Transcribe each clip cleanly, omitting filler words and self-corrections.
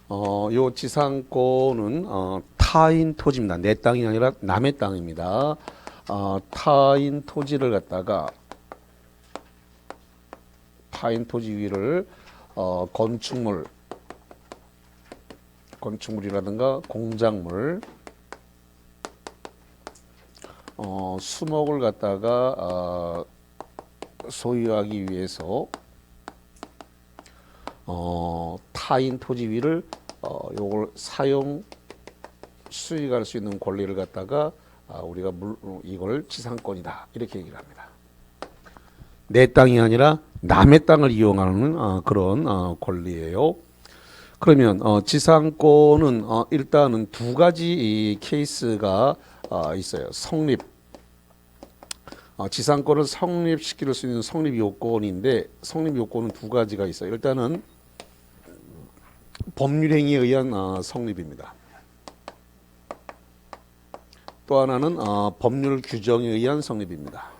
요 지상권은 타인 토지입니다. 내 땅이 아니라 남의 땅입니다. 타인 토지를 갖다가 타인 토지 위를 건축물이라든가 공작물, 수목을 갖다가 소유하기 위해서 타인 토지 위를 요걸 사용 수익할 수 있는 권리를 갖다가 우리가 이걸 지상권이다 이렇게 얘기를 합니다. 내 땅이 아니라 남의 땅을 이용하는 그런 권리예요. 그러면 지상권은 일단은 두 가지 케이스가 있어요. 지상권을 성립시킬 수 있는 성립 요건인데 성립 요건은 두 가지가 있어요. 일단은 법률행위에 의한 성립입니다. 또 하나는 법률 규정에 의한 성립입니다.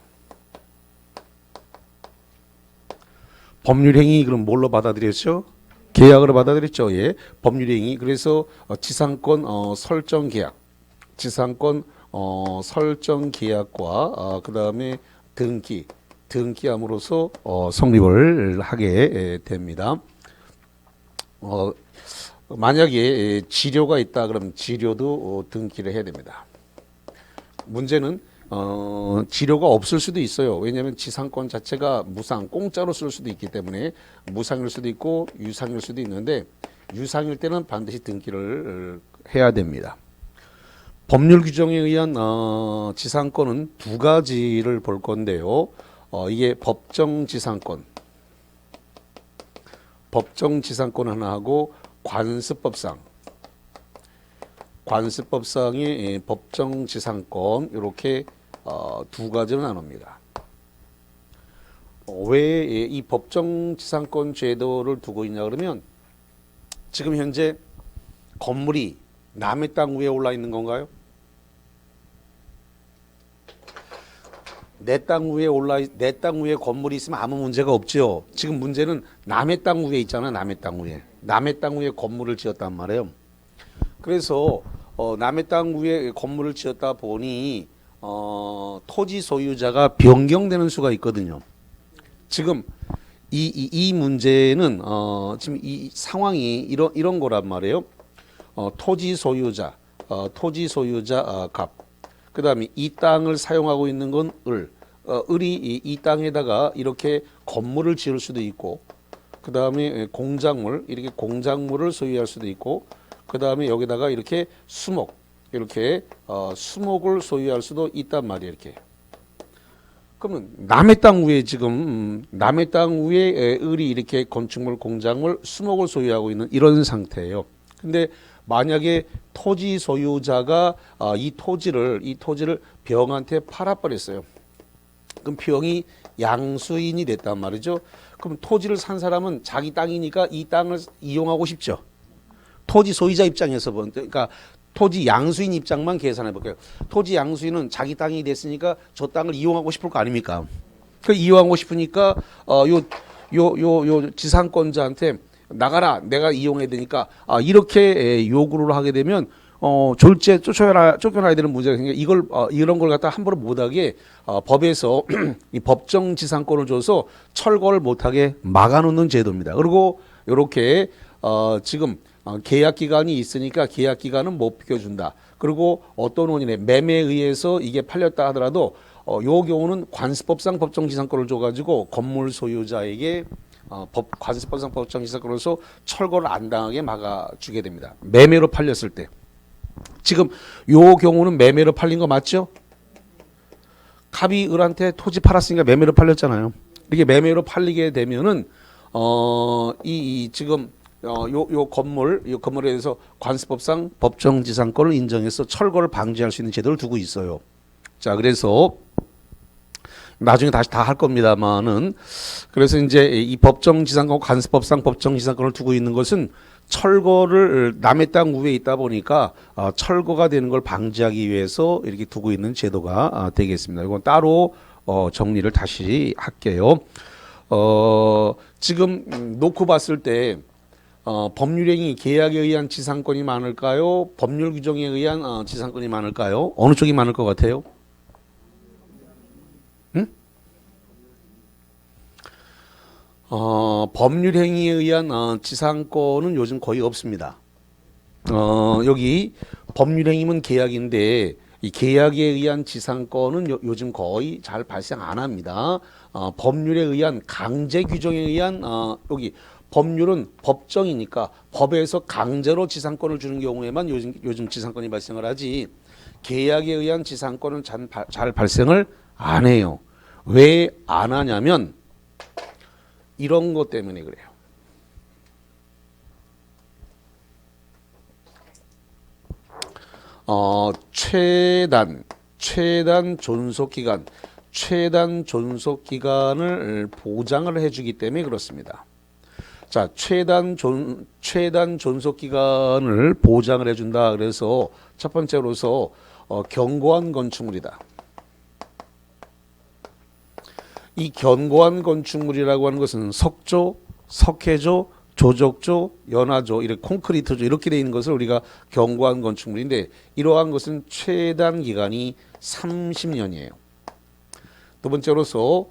법률행위 그럼 뭘로 받아들였죠? 계약으로 받아들였죠. 예. 법률행위. 그래서 지상권 설정 계약, 지상권 설정 계약과 그 다음에 등기함으로써 성립을 하게 됩니다. 만약에 지료가 있다 그러면 지료도 등기를 해야 됩니다. 문제는 지료가 없을 수도 있어요. 왜냐하면 지상권 자체가 무상, 공짜로 쓸 수도 있기 때문에 무상일 수도 있고 유상일 수도 있는데 유상일 때는 반드시 등기를 해야 됩니다. 법률 규정에 의한 지상권은 두 가지를 볼 건데요. 이게 법정 지상권 하나 하고 관습법상의 법정 지상권 이렇게 두 가지로 나눕니다. 왜 이 법정 지상권 제도를 두고 있냐 그러면 지금 현재 건물이 남의 땅 위에 올라 있는 건가요? 내 땅 위에 건물이 있으면 아무 문제가 없죠. 지금 문제는 남의 땅 위에 있잖아요. 남의 땅 위에 건물을 지었단 말이에요. 그래서 남의 땅 위에 건물을 지었다 보니 토지 소유자가 변경되는 수가 있거든요. 지금 이 문제는 지금 이 상황이 이런 거란 말이에요. 토지 소유자 값. 그 다음에 이 땅을 사용하고 있는 건 을이 이 땅에다가 이렇게 건물을 지을 수도 있고, 그 다음에 공작물, 이렇게 공작물을 소유할 수도 있고, 그 다음에 여기다가 이렇게 수목을 소유할 수도 있단 말이에요. 이렇게. 그러면 남의 땅 위에 을이 이렇게 건축물, 공작물, 수목을 소유하고 있는 이런 상태예요. 근데 만약에 토지 소유자가 이 토지를 병한테 팔아버렸어요. 그럼 병이 양수인이 됐단 말이죠. 그럼 토지를 산 사람은 자기 땅이니까 이 땅을 이용하고 싶죠. 토지 소유자 입장에서 그러니까 토지 양수인 입장만 계산해 볼게요. 토지 양수인은 자기 땅이 됐으니까 저 땅을 이용하고 싶을 거 아닙니까? 그 이용하고 싶으니까 요 지상권자한테 나가라, 내가 이용해야 되니까 이렇게 요구를 하게 되면 졸지에 쫓겨나야 되는 문제가 생겨. 이런 걸 갖다 함부로 못하게 법에서 이 법정 지상권을 줘서 철거를 못하게 막아놓는 제도입니다. 그리고 이렇게 지금 계약 기간이 있으니까 계약 기간은 못 비켜준다. 그리고 어떤 원인에 매매에 의해서 이게 팔렸다 하더라도 요 경우는 관습법상 법정 지상권을 줘가지고 건물 소유자에게 관습법상 법정 지상권으로서 철거를 안 당하게 막아주게 됩니다. 매매로 팔렸을 때. 지금 요 경우는 매매로 팔린 거 맞죠? 갑이 을한테 토지 팔았으니까 매매로 팔렸잖아요. 이렇게 매매로 팔리게 되면은 지금 요 건물에 대해서 관습법상 법정 지상권을 인정해서 철거를 방지할 수 있는 제도를 두고 있어요. 자, 그래서 나중에 다시 다 할 겁니다만은, 그래서 이제 이 법정 지상권, 관습법상 법정 지상권을 두고 있는 것은 철거를 남의 땅 위에 있다 보니까 철거가 되는 걸 방지하기 위해서 이렇게 두고 있는 제도가 되겠습니다. 이건 따로 정리를 다시 할게요. 지금 놓고 봤을 때 법률행위 계약에 의한 지상권이 많을까요? 법률 규정에 의한 지상권이 많을까요? 어느 쪽이 많을 것 같아요? 응? 법률행위에 의한 지상권은 요즘 거의 없습니다. 여기 법률행위는 계약인데 이 계약에 의한 지상권은 요즘 거의 잘 발생 안 합니다. 법률에 의한 강제 규정에 의한 여기 법률은 법정이니까 법에서 강제로 지상권을 주는 경우에만 요즘 지상권이 발생을 하지 계약에 의한 지상권은 잘 발생을 안 해요. 왜 안 하냐면 이런 것 때문에 그래요. 최단 존속 기간을 보장을 해주기 때문에 그렇습니다. 자, 최단 존속 기간을 보장을 해준다. 그래서 첫 번째로서 견고한 건축물이다. 이 견고한 건축물이라고 하는 것은 석조, 석회조, 조적조, 연화조, 이렇게 콘크리트조 이렇게 되어 있는 것을 우리가 견고한 건축물인데 이러한 것은 최단 기간이 30년이에요. 두 번째로서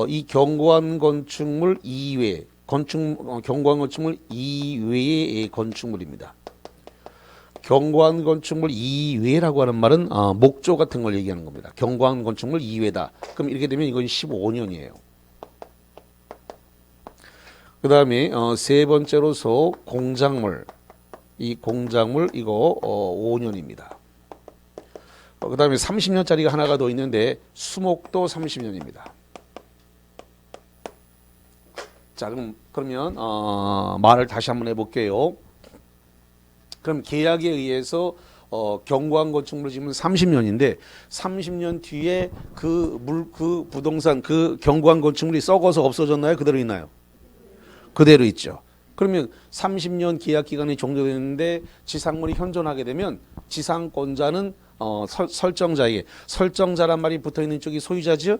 이 견고한 건축물 이외 견고한 건축물 이외의 건축물입니다. 견고한 건축물 이외라고 하는 말은 목조 같은 걸 얘기하는 겁니다. 견고한 건축물 이외다. 그럼 이렇게 되면 이건 15년이에요. 그 다음에 세 번째로서 공작물, 이 공작물 이거 5년입니다. 그 다음에 30년짜리가 하나가 더 있는데 수목도 30년입니다. 자, 그러면 말을 다시 한번 해볼게요. 그럼 계약에 의해서 견고한 건축물을 지으면 30년인데 30년 뒤에 그 부동산 그 견고한 건축물이 썩어서 없어졌나요? 그대로 있나요? 그대로 있죠. 그러면 30년 계약 기간이 종료됐는데 지상물이 현존하게 되면 지상권자는 설정자란 말이 붙어있는 쪽이 소유자죠?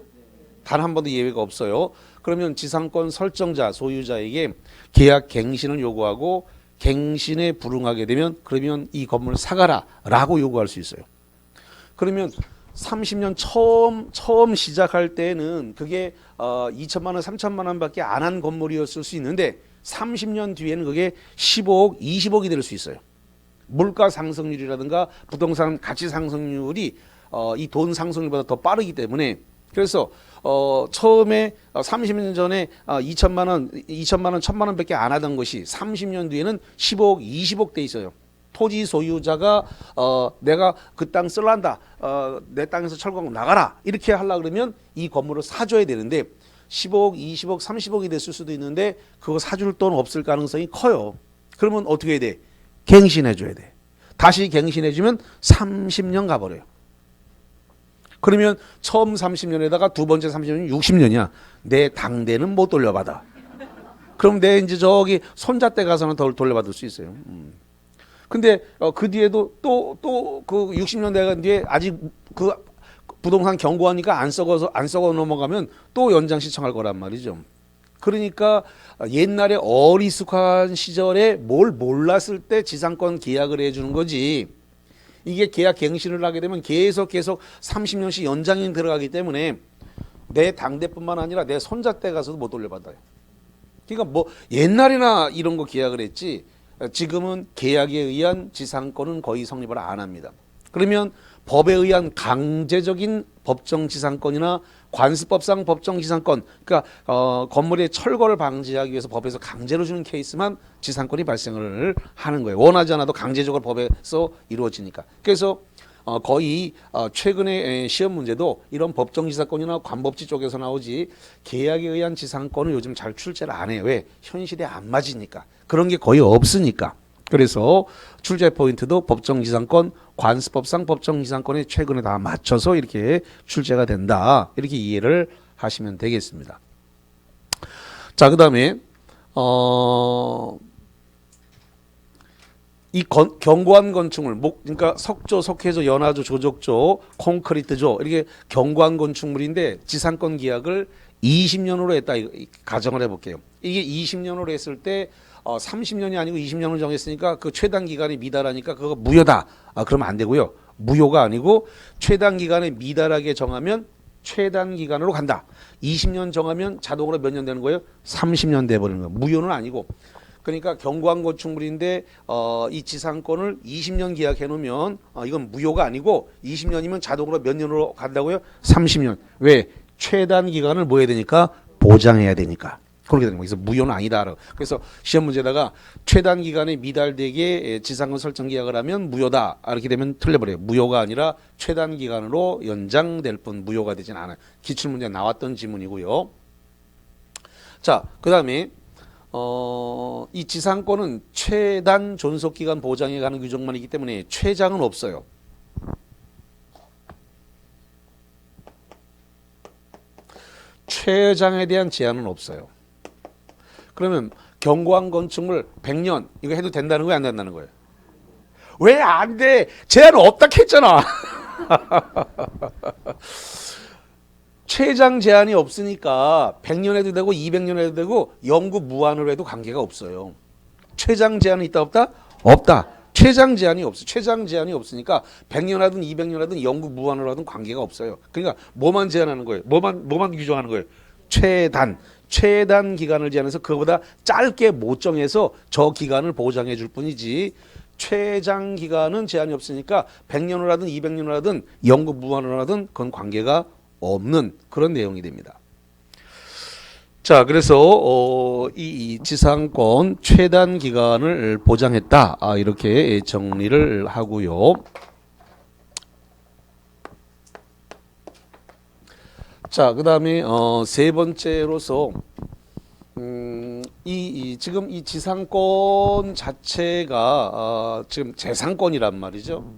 단 한 번도 예외가 없어요. 그러면 지상권 설정자 소유자에게 계약 갱신을 요구하고 갱신에 불응하게 되면 그러면 이 건물을 사가라 라고 요구할 수 있어요. 그러면 30년 처음 시작할 때는 그게 2천만 원, 3천만 원밖에 안 한 건물이었을 수 있는데 30년 뒤에는 그게 15억, 20억이 될 수 있어요. 물가 상승률이라든가 부동산 가치 상승률이 이 돈 상승률보다 더 빠르기 때문에 그래서 처음에 30년 전에 2천만 원, 1천만 원밖에 안 하던 것이 30년 뒤에는 15억, 20억 돼 있어요. 토지 소유자가 내가 그 땅 쓸란다. 내 땅에서 철거하고 나가라. 이렇게 하려고 그러면 이 건물을 사줘야 되는데 15억, 20억, 30억이 됐을 수도 있는데 그거 사줄 돈 없을 가능성이 커요. 그러면 어떻게 해야 돼? 갱신해줘야 돼. 다시 갱신해주면 30년 가버려요. 그러면 처음 30년에다가 두 번째 30년이 60년이야. 내 당대는 못 돌려받아. 그럼 내 이제 저기 손자 때 가서는 더 돌려받을 수 있어요. 근데 그 뒤에도 또 그 60년 대간 뒤에 아직 그 부동산 경고하니까 안 썩어 넘어가면 또 연장 신청할 거란 말이죠. 그러니까 옛날에 어리숙한 시절에 뭘 몰랐을 때 지상권 계약을 해주는 거지. 이게 계약 갱신을 하게 되면 계속 30년씩 연장이 들어가기 때문에 내 당대뿐만 아니라 내 손자 때 가서도 못 돌려받아요. 그러니까 뭐 옛날에나 이런 거 계약을 했지 지금은 계약에 의한 지상권은 거의 성립을 안 합니다. 그러면 법에 의한 강제적인 법정 지상권이나 관습법상 법정 지상권, 그러니까 건물의 철거를 방지하기 위해서 법에서 강제로 주는 케이스만 지상권이 발생을 하는 거예요. 원하지 않아도 강제적으로 법에서 이루어지니까. 그래서 거의 최근에 시험 문제도 이런 법정 지상권이나 관법지 쪽에서 나오지 계약에 의한 지상권은 요즘 잘 출제를 안 해요. 왜? 현실에 안 맞으니까. 그런 게 거의 없으니까. 그래서 출제 포인트도 법정지상권, 관습법상 법정지상권에 최근에 다 맞춰서 이렇게 출제가 된다. 이렇게 이해를 하시면 되겠습니다. 자, 그 다음에 이 견고한 건축물, 그러니까 석조, 석회조, 연화조, 조적조, 콘크리트조 이렇게 견고한 건축물인데 지상권 계약을 20년으로 했다. 가정을 해볼게요. 이게 20년으로 했을 때 30년이 아니고 20년을 정했으니까 그 최단 기간에 미달하니까 그거 무효다. 그러면 안 되고요. 무효가 아니고 최단 기간에 미달하게 정하면 최단 기간으로 간다. 20년 정하면 자동으로 몇 년 되는 거예요? 30년 돼버리는 거예요. 무효는 아니고. 그러니까 경관 건축물인데 이 지상권을 20년 계약해 놓으면 이건 무효가 아니고 20년이면 자동으로 몇 년으로 간다고요? 30년. 왜? 최단 기간을 뭐 해야 되니까? 보장해야 되니까. 그렇게 되는 거예요. 그래서 무효는 아니다. 그래서 시험 문제다가 최단 기간에 미달되게 지상권 설정 계약을 하면 무효다. 이렇게 되면 틀려버려요. 무효가 아니라 최단 기간으로 연장될 뿐 무효가 되진 않아요. 기출문제 나왔던 지문이고요. 자, 그 다음에 이 지상권은 최단 존속기간 보장에 관한 규정만 있기 때문에 최장은 없어요. 최장에 대한 제한은 없어요. 그러면 경관 건축물 100년 이거 해도 된다는 거예요? 안 된다는 거예요? 왜 안 돼? 제한 없다 했잖아. 최장 제한이 없으니까 100년 해도 되고 200년 해도 되고 영구 무한으로 해도 관계가 없어요. 최장 제한이 있다 없다? 없다. 최장 제한이 없어. 최장 제한이 없으니까 100년 하든 200년 하든 영구 무한으로 하든 관계가 없어요. 그러니까 뭐만 제한하는 거예요? 뭐만 규정하는 거예요? 최단 기간을 제한해서 그거보다 짧게 못 정해서 저 기간을 보장해 줄 뿐이지 최장 기간은 제한이 없으니까 100년을 하든 200년을 하든 영구 무한으로 하든 그건 관계가 없는 그런 내용이 됩니다. 자, 그래서 이 지상권 최단 기간을 보장했다. 이렇게 정리를 하고요. 자, 그다음에 세 번째로서 지금 이 지상권 자체가 지금 재산권이란 말이죠.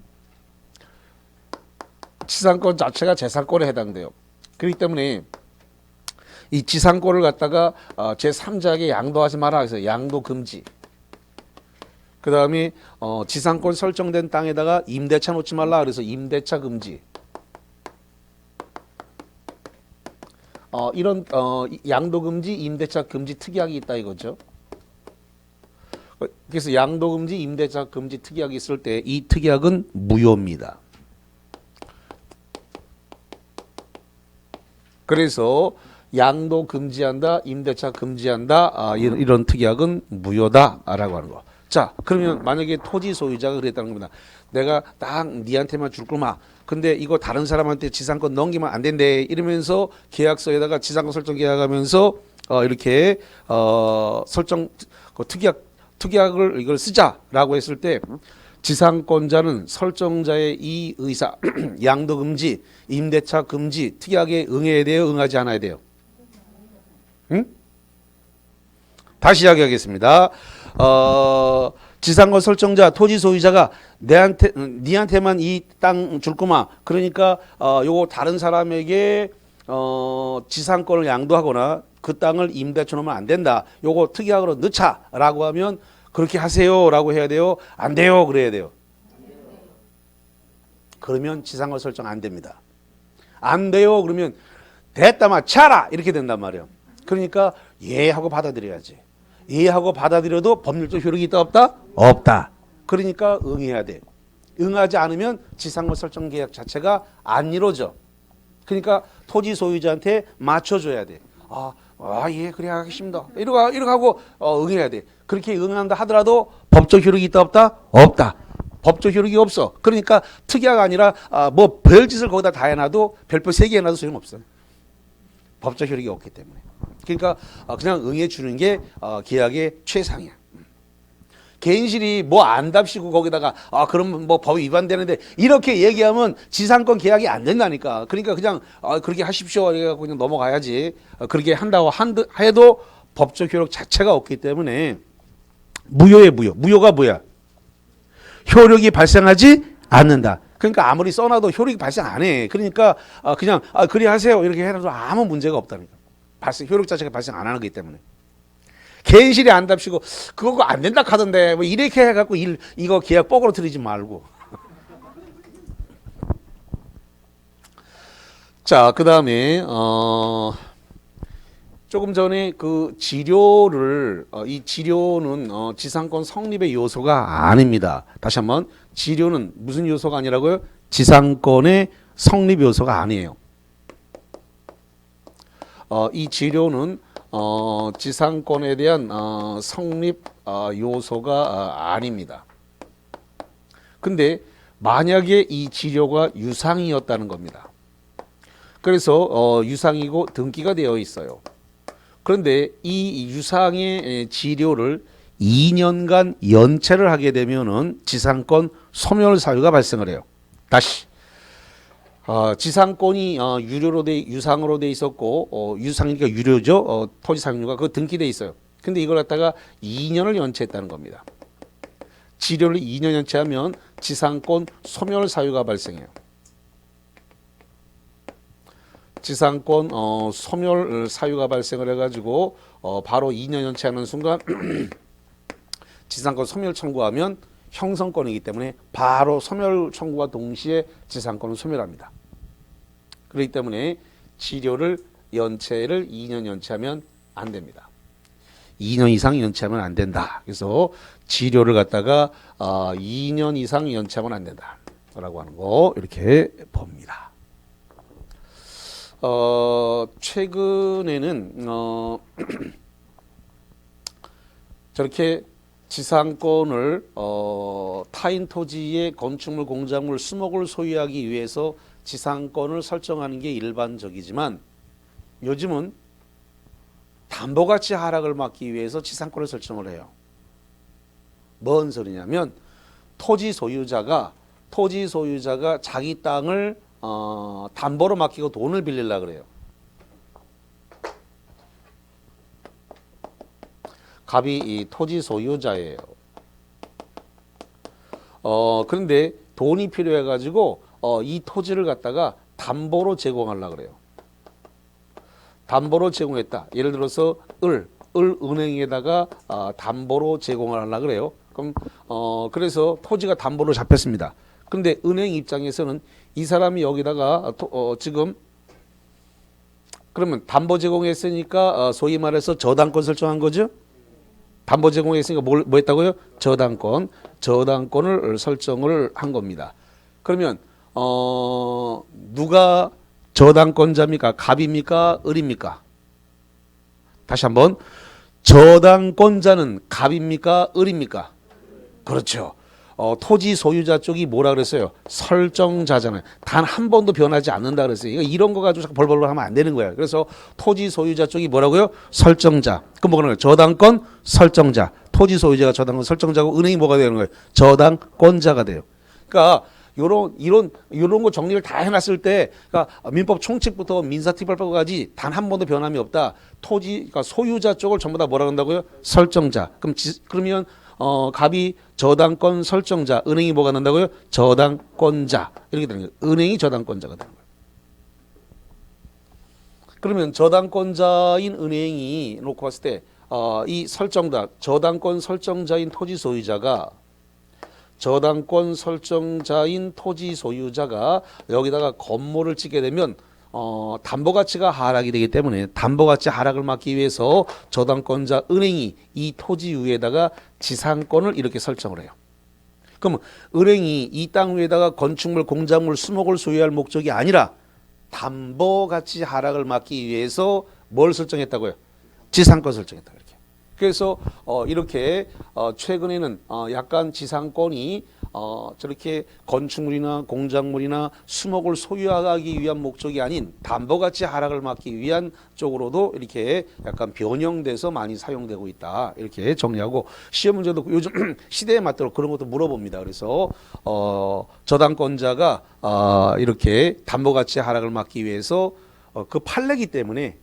지상권 자체가 재산권에 해당돼요. 그렇기 때문에 이 지상권을 갖다가 제3자에게 양도하지 마라 해서 양도 금지. 그 다음에 지상권 설정된 땅에다가 임대차 놓지 말라 그래서 임대차 금지. 이런 양도 금지, 임대차 금지 특약이 있다 이거죠. 그래서 양도 금지, 임대차 금지 특약이 있을 때 이 특약은 무효입니다. 그래서 양도 금지한다, 임대차 금지한다, 이런 특약은 무효다라고 하는 거. 자, 그러면 만약에 토지 소유자가 그랬다는 겁니다. 내가 딱 니한테만 줄 거마. 근데 이거 다른 사람한테 지상권 넘기면 안 된대. 이러면서 계약서에다가 지상권 설정 계약하면서 이렇게 설정 특약을 이걸 쓰자라고 했을 때 지상권자는 설정자의 이 의사, 양도 금지, 임대차 금지 특약에 응해야 돼요, 응하지 않아야 돼요? 응? 다시 이야기하겠습니다. 지상권 설정자, 토지 소유자가 니한테만 이 땅 줄 거마. 그러니까 요거 다른 사람에게 지상권을 양도하거나 그 땅을 임대차 놓으면 안 된다. 요거 특약으로 넣자라고 하면 그렇게 하세요라고 해야 돼요? 안 돼요? 그래야 돼요? 그러면 지상권 설정 안 됩니다. 안 돼요? 그러면 됐다마 차라 이렇게 된단 말이에요. 그러니까 예 하고 받아들여야지. 예 하고 받아들여도 법률적 효력이 있다 없다? 없다. 그러니까 응해야 돼. 응하지 않으면 지상권 설정 계약 자체가 안 이루어져. 그러니까 토지 소유자한테 맞춰줘야 돼. 예, 그래 하겠습니다. 이러고 하고 응해야 돼. 그렇게 응한다 하더라도 법적 효력이 있다 없다? 없다. 법적 효력이 없어. 그러니까 특약이 아니라 뭐 별짓을 거기다 다 해놔도 별표 3개 해놔도 소용없어. 법적 효력이 없기 때문에. 그러니까 그냥 응해 주는 게 계약의 최상이야. 개인실이 뭐 안답시고 거기다가 그럼 뭐 법이 위반되는데 이렇게 얘기하면 지상권 계약이 안 된다니까. 그러니까 그냥 그렇게 하십시오. 이래갖고 그냥 넘어가야지. 그렇게 한다고 해도 법적 효력 자체가 없기 때문에 무효의 무효. 무효가 뭐야? 효력이 발생하지 않는다. 그러니까 아무리 써놔도 효력이 발생 안 해. 그러니까 그냥 그리 하세요. 이렇게 해놔도 아무 문제가 없다니까. 효력 자체가 발생 안 하는 거기 때문에. 개인실이 안답시고 그거 안 된다 하던데 뭐 이렇게 해갖고 이거 계약 뻑으로 들이지 말고. 자, 그 다음에 조금 전에 그 지료를 이 지료는 지상권 성립의 요소가 아닙니다. 다시 한번 지료는 무슨 요소가 아니라고요? 지상권의 성립 요소가 아니에요. 이 지료는 지상권에 대한 성립 요소가 아닙니다. 근데 만약에 이 지료가 유상이었다는 겁니다. 그래서 유상이고 등기가 되어 있어요. 그런데 이 유상의 지료를 2년간 연체를 하게 되면은 지상권 소멸 사유가 발생을 해요. 다시 지상권이 유상으로 돼 있었고 유상이니까 유료죠. 토지 사용료가 그 등기돼 있어요. 근데 이걸 갖다가 2년을 연체했다는 겁니다. 지료를 2년 연체하면 지상권 소멸 사유가 발생해요. 지상권 소멸 사유가 발생을 해가지고 바로 2년 연체하는 순간 지상권 소멸 청구하면 형성권이기 때문에 바로 소멸 청구와 동시에 지상권을 소멸합니다. 그렇기 때문에 지료를 연체를 2년 연체하면 안 됩니다. 2년 이상 연체하면 안 된다. 그래서 지료를 갖다가 2년 이상 연체하면 안 된다라고 하는 거 이렇게 봅니다. 최근에는 저렇게 지상권을 타인 토지의 건축물, 공작물, 수목을 소유하기 위해서 지상권을 설정하는 게 일반적이지만 요즘은 담보가치 하락을 막기 위해서 지상권을 설정을 해요. 뭔 소리냐면 토지 소유자가 자기 땅을 담보로 맡기고 돈을 빌리려고 그래요. 갑이 이 토지 소유자예요. 그런데 돈이 필요해가지고 이 토지를 갖다가 담보로 제공하려고 그래요. 담보로 제공했다. 예를 들어서 은행에다가 담보로 제공을 하려고 그래요. 그럼 그래서 토지가 담보로 잡혔습니다. 그런데 은행 입장에서는 이 사람이 여기다가 지금 그러면 담보 제공했으니까 소위 말해서 저당권 설정한 거죠. 담보 제공했으니까 뭐 했다고요? 저당권을 설정을 한 겁니다. 그러면 누가 저당권자입니까? 갑입니까? 을입니까? 다시 한번 저당권자는 갑입니까? 을입니까? 그렇죠. 토지 소유자 쪽이 뭐라 그랬어요? 설정자잖아요. 단 한 번도 변하지 않는다 그랬어요. 이런 거 가지고 자꾸 벌벌 하면 안 되는 거예요. 그래서 토지 소유자 쪽이 뭐라고요? 설정자. 그럼 뭐가 되는 거예요? 저당권 설정자. 토지 소유자가 저당권 설정자고 은행이 뭐가 되는 거예요? 저당권자가 돼요. 그러니까 이런 거 정리를 다 해놨을 때, 그러니까 민법 총칙부터 민사특별법까지 단 한 번도 변함이 없다. 그러니까 소유자 쪽을 전부 다 뭐라 그런다고요? 설정자. 그러면 갑이 저당권 설정자, 은행이 뭐가 된다고요? 저당권자. 이렇게 되는 거예요. 은행이 저당권자가 되는 거예요. 그러면 저당권자인 은행이 놓고 봤을 때, 이 저당권 설정자인 토지 소유자가 여기다가 건물을 짓게 되면 담보가치가 하락이 되기 때문에 담보가치 하락을 막기 위해서 저당권자 은행이 이 토지 위에다가 지상권을 이렇게 설정을 해요. 그러면 은행이 이 땅 위에다가 건축물, 공작물, 수목을 소유할 목적이 아니라 담보가치 하락을 막기 위해서 뭘 설정했다고요? 지상권 설정했다. 이렇게. 그래서 이렇게 최근에는 약간 지상권이 저렇게 건축물이나 공작물이나 수목을 소유하기 위한 목적이 아닌 담보가치 하락을 막기 위한 쪽으로도 이렇게 약간 변형돼서 많이 사용되고 있다. 이렇게 정리하고 시험 문제도 요즘 시대에 맞도록 그런 것도 물어봅니다. 그래서 저당권자가 이렇게 담보가치 하락을 막기 위해서 그 판례기 때문에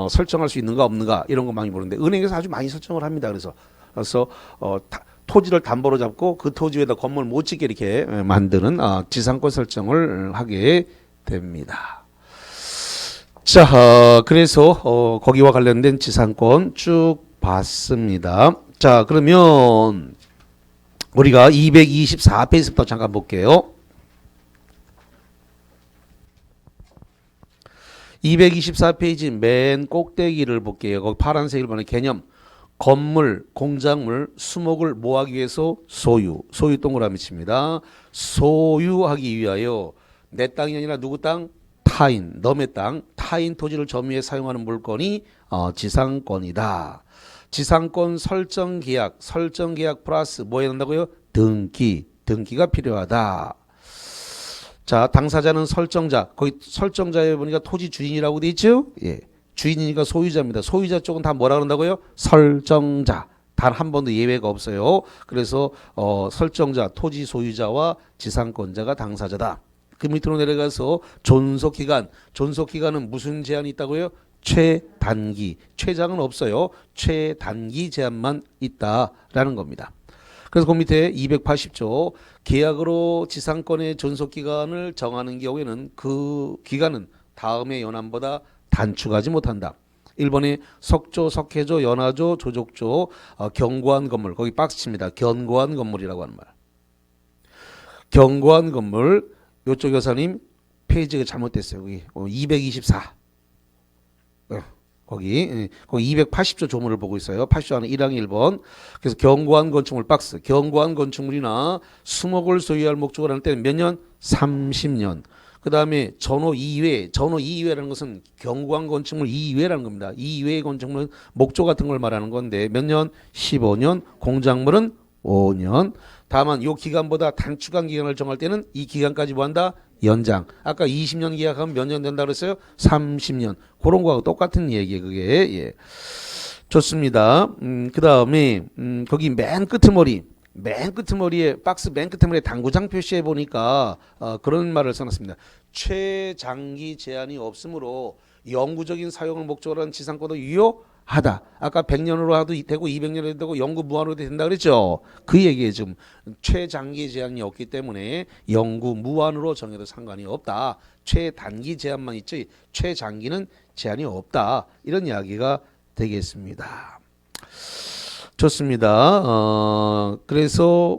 설정할 수 있는가 없는가 이런 거 많이 보는데 은행에서 아주 많이 설정을 합니다. 그래서 토지를 담보로 잡고 그 토지 위에다 건물 못 짓게 이렇게 만드는 지상권 설정을 하게 됩니다. 자, 그래서 거기와 관련된 지상권 쭉 봤습니다. 자, 그러면 우리가 224페이지부터 잠깐 볼게요. 224페이지 맨 꼭대기를 볼게요. 거기 파란색 1번의 개념. 건물, 공작물, 수목을 뭐하기 위해서 소유 동그라미 칩니다. 소유하기 위하여 내 땅이 아니라 누구 땅? 타인, 너의 땅, 타인 토지를 점유해 사용하는 물건이 지상권이다. 지상권 설정 계약 플러스 뭐 해야 된다고요? 등기가 필요하다. 자, 당사자는 설정자. 거기 설정자에 보니까 토지 주인이라고 돼 있죠? 예. 주인이니까 소유자입니다. 소유자 쪽은 다 뭐라 그런다고요? 설정자. 단 한 번도 예외가 없어요. 그래서 설정자, 토지 소유자와 지상권자가 당사자다. 그 밑으로 내려가서 존속기간은 무슨 제한이 있다고요? 최단기. 최장은 없어요. 최단기 제한만 있다라는 겁니다. 그래서 그 밑에 280조 계약으로 지상권의 존속기간을 정하는 경우에는 그 기간은 다음의 연함보다 단축하지 못한다. 1번에 석조, 석회조, 연화조, 조족조, 견고한 건물. 거기 박스칩니다. 견고한 건물이라고 하는 말. 견고한 건물. 요쪽 여사님 페이지가 잘못됐어요. 여기 224. 거기 280조 조문을 보고 있어요. 80조 안에 1항 1번. 그래서 견고한 건축물 박스. 견고한 건축물이나 수목을 소유할 목적을 할 때는 몇 년? 30년. 그 다음에 전호 2회라는 것은 견고한 건축물 2회라는 겁니다. 2회의 건축물은 목조 같은 걸 말하는 건데 몇 년? 15년. 공작물은 5년. 다만 이 기간보다 단축한 기간을 정할 때는 이 기간까지 뭐한다? 연장. 아까 20년 계약하면 몇 년 된다 그랬어요? 30년. 그런 거하고 똑같은 얘기예요. 그게. 예. 좋습니다. 그 다음에 거기 맨 끄트머리에 박스 맨 끄트머리에 당구장 표시해 보니까 그런 말을 써놨습니다. 최장기 제한이 없으므로 영구적인 사용을 목적으로 한 지상권도 유효하다. 아까 100년으로 해도 되고 200년으로 해도 되고 영구 무한으로 된다 그랬죠. 그 얘기에 지금 최장기 제한이 없기 때문에 영구 무한으로 정해도 상관이 없다. 최단기 제한만 있지 최장기는 제한이 없다. 이런 이야기가 되겠습니다. 좋습니다. 그래서